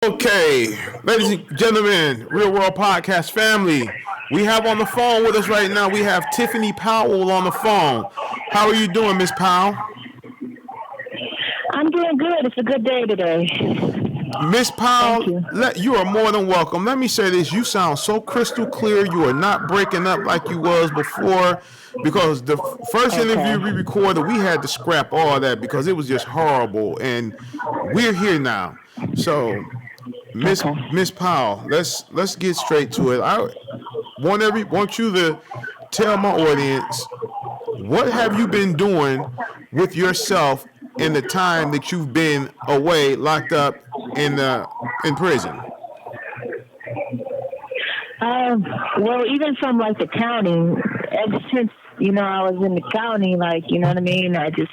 Okay, ladies and gentlemen, Real World Podcast family, we have on the phone with us right now. We have Tiffany Powell on the phone. How are you doing, Miss Powell? I'm doing good. It's a good day today. Miss Thank Powell, you. you are more than welcome. Let me say this: you sound so crystal clear. You are not breaking up like you was before. Because the first Okay. interview we recorded, we had to scrap all that because it was just horrible, and we're here now. So Miss Okay. Miss Powell, let's get straight to it. I want you to tell my audience what have you been doing with yourself in the time that you've been away, locked up in prison. Um, well, even from like the county, ever since I was in the county, like what I mean. I just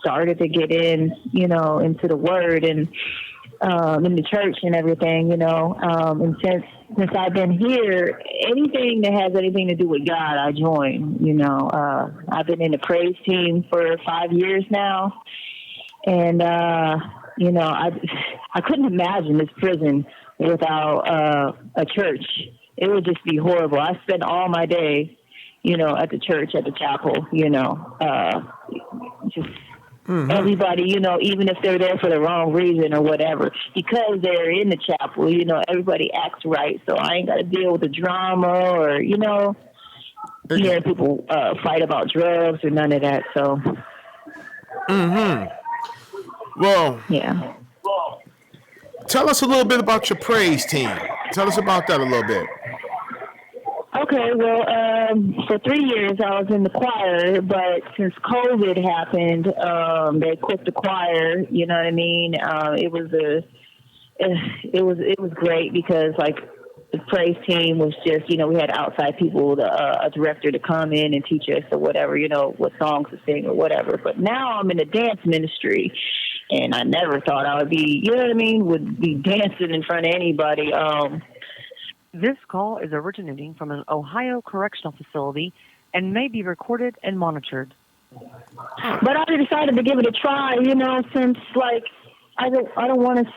started to get into the word and in the church and everything, and since I've been here, anything that has anything to do with God, I join. I've been in the praise team for 5 years now, and I couldn't imagine this prison without a church. It would just be horrible. I spend all my day, at the church, at the chapel, just everybody, even if they're there for the wrong reason or whatever, because they're in the chapel, everybody acts right. So I ain't got to deal with the drama or, hearing people fight about drugs or none of that. So, Well, yeah. tell us a little bit about your praise team. Tell us about that a little bit. Okay, well, for 3 years I was in the choir, but since COVID happened, they quit the choir. You know what I mean? It was great because like the praise team was just we had outside people, a director to come in and teach us or whatever, what songs to sing or whatever. But now I'm in the dance ministry, and I never thought I would be, would be dancing in front of anybody. This call is originating from an Ohio correctional facility and may be recorded and monitored. But I decided to give it a try, since like I don't want to,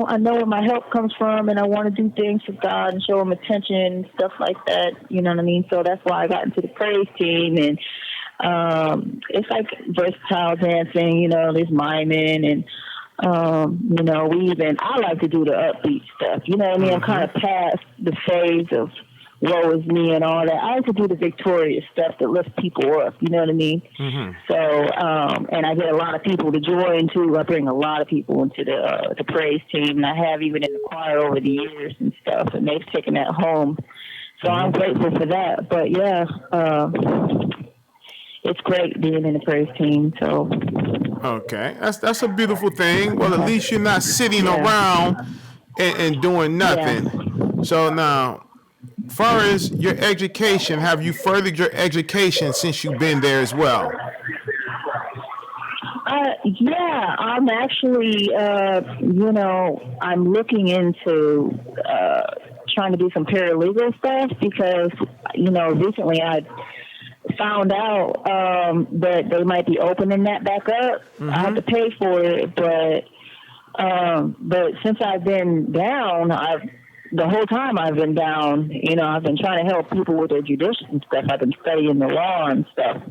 I know where my help comes from, and I want to do things for God and show Him attention, stuff like that. You know what I mean? So that's why I got into the praise team, and it's like versatile dancing. There's miming and. I like to do the upbeat stuff. You know what I mean? I'm kind of past the phase of woe is me and all that. I like to do the victorious stuff that lifts people up. You know what I mean? So, and I get a lot of people to join too. I bring a lot of people into the praise team, and I have even in the choir over the years and stuff, and they've taken that home. So I'm grateful for that. But yeah, it's great being in the praise team. So. Okay, that's a beautiful thing. Well, at least you're not sitting around and doing nothing. Yeah. So now, far as your education, have you furthered your education since you've been there as well? Yeah, I'm actually, I'm looking into trying to do some paralegal stuff because, recently I found out that they might be opening that back up. I have to pay for it, but since I've been down, the whole time I've been down, I've been trying to help people with their judicial and stuff. I've been studying the law and stuff,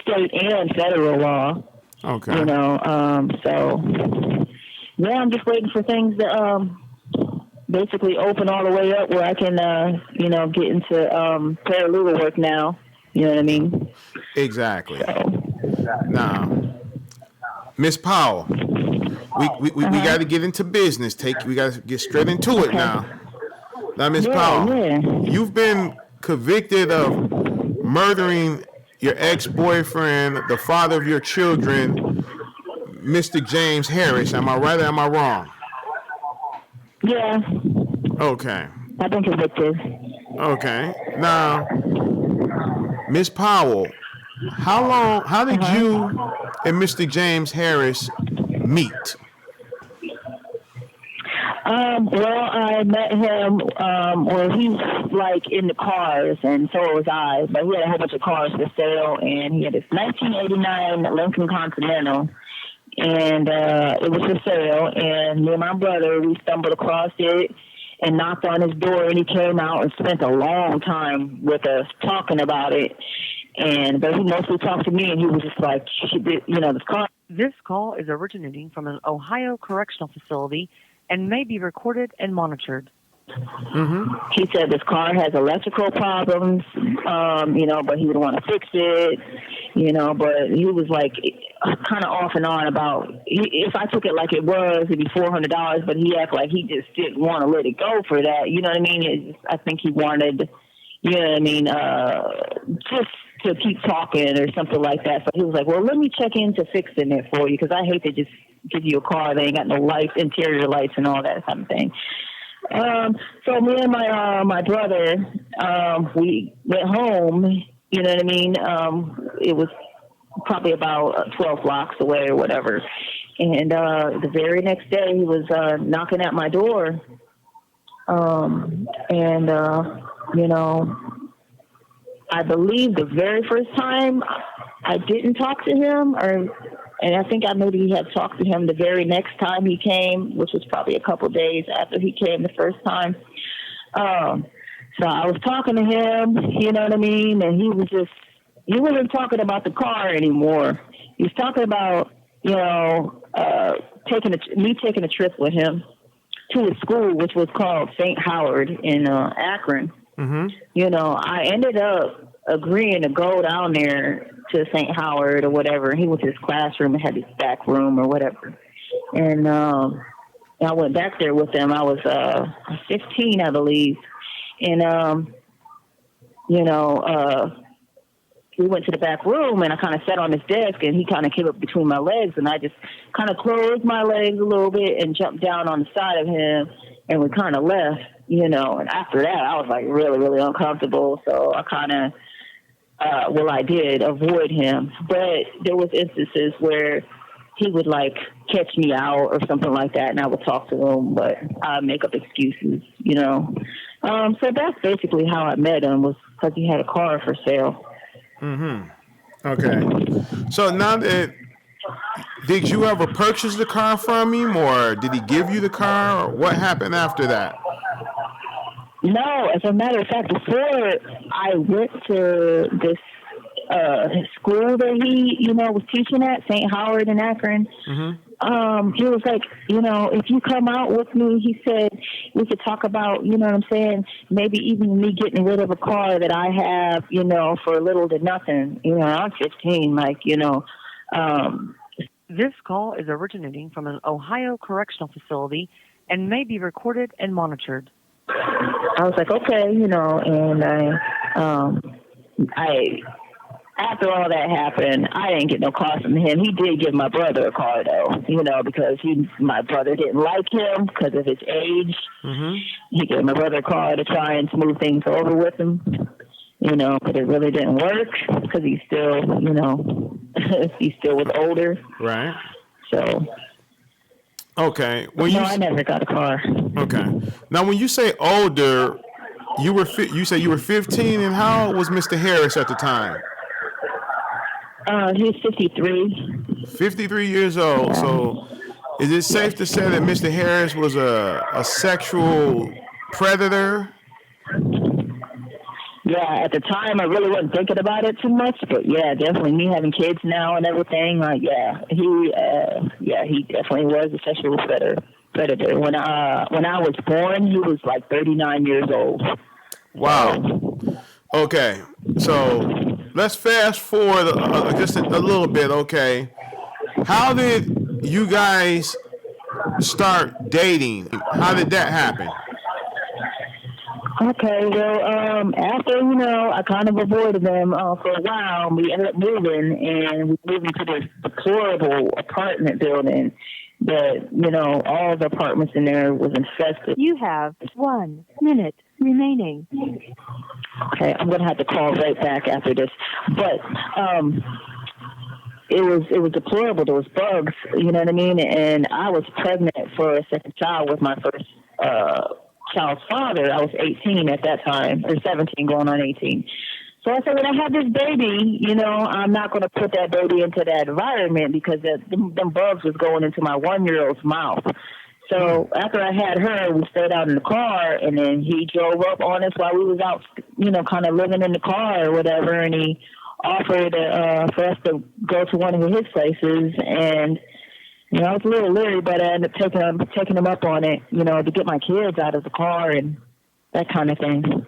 state and federal law. Okay. So yeah, I'm just waiting for things to basically open all the way up where I can, get into paralegal work now. You know what I mean? Exactly. So. Now, Miss Powell, we got to get into business. We got to get straight into it now. Now, Miss Powell, you've been convicted of murdering your ex-boyfriend, the father of your children, Mr. James Harris. Am I right or am I wrong? Yeah. Okay. I've been convicted. Okay. Now, Miss Powell, how did you and Mr. James Harris meet? Well, I met him, he's like in the cars, and so was I, but he had a whole bunch of cars for sale, and he had this 1989 Lincoln Continental, and it was for sale. And me and my brother, we stumbled across it and knocked on his door, and he came out and spent a long time with us talking about it. But he mostly talked to me, and he was just like, the car. This call is originating from an Ohio correctional facility and may be recorded and monitored. Mm-hmm. He said this car has electrical problems, but he would want to fix it, but he was like kind of off and on about if I took it like it was, it'd be $400, but he acted like he just didn't want to let it go for that. You know what I mean? I think he wanted, just to keep talking or something like that. So he was like, well, let me check into fixing it for you, because I hate to just give you a car that ain't got no lights, interior lights and all that kind of thing. So me and my brother, we went home, you know what I mean? It was probably about 12 blocks away or whatever. And, the very next day he was, knocking at my door. I believe the very first time I didn't talk to him, and I think maybe had talked to him the very next time he came, which was probably a couple days after he came the first time. So I was talking to him, you know what I mean? And he wasn't talking about the car anymore. He was talking about, taking a trip with him to a school, which was called St. Howard in Akron. Mm-hmm. I ended up agreeing to go down there to St. Howard or whatever. He went to his classroom and had his back room or whatever. And I went back there with him. I was 15, I believe. And, we went to the back room, and I kind of sat on his desk, and he kind of came up between my legs, and I just kind of closed my legs a little bit and jumped down on the side of him, and we kind of left, and after that I was like really, really uncomfortable. So I kind of, I did avoid him, but there was instances where he would like catch me out or something like that, and I would talk to him, but I make up excuses, So that's basically how I met him, was because he had a car for sale. Mm-hmm. Okay. So now did you ever purchase the car from him, or did he give you the car, or what happened after that? No, as a matter of fact, before I went to this school that he, was teaching at, St. Howard in Akron, he was like, if you come out with me, he said, we could talk about, maybe even me getting rid of a car that I have, for little to nothing. I'm 15, This call is originating from an Ohio correctional facility and may be recorded and monitored. I was like, okay, and I after all that happened, I didn't get no car from him. He did give my brother a car, though, because my brother didn't like him because of his age. Mm-hmm. He gave my brother a car to try and smooth things over with him, but it really didn't work because he's still, he still was older. Right. So. Okay. I never got a car. Okay. Now, when you say older, you say you were 15, and how old was Mr. Harris at the time? He's 53. 53 years old. Yeah. So, is it safe to say that Mr. Harris was a sexual predator? Yeah, at the time I really wasn't thinking about it too much, but yeah, definitely me having kids now and everything. Like, he definitely was a sexual predator. When I was born, he was like 39 years old. Wow. Okay, so let's fast forward just a little bit. Okay, how did you guys start dating? How did that happen? Okay, well, after, I kind of avoided them for a while. We ended up moving, and we moved into this deplorable apartment building that, all the apartments in there was infested. You have 1 minute remaining. Okay, I'm going to have to call right back after this. But it was deplorable. There was bugs, you know what I mean? And I was pregnant for a second child with my first child's father. I was 18 at that time, or 17 going on 18. So I said, when I have this baby, you know, I'm not going to put that baby into that environment because them bugs was going into my 1-year-old's mouth. So after I had her, we stayed out in the car, and then he drove up on us while we was out, you know, kind of living in the car or whatever, and he offered for us to go to one of his places, and you know, I was a little leery, but I ended up taking him up on it, you know, to get my kids out of the car and that kind of thing.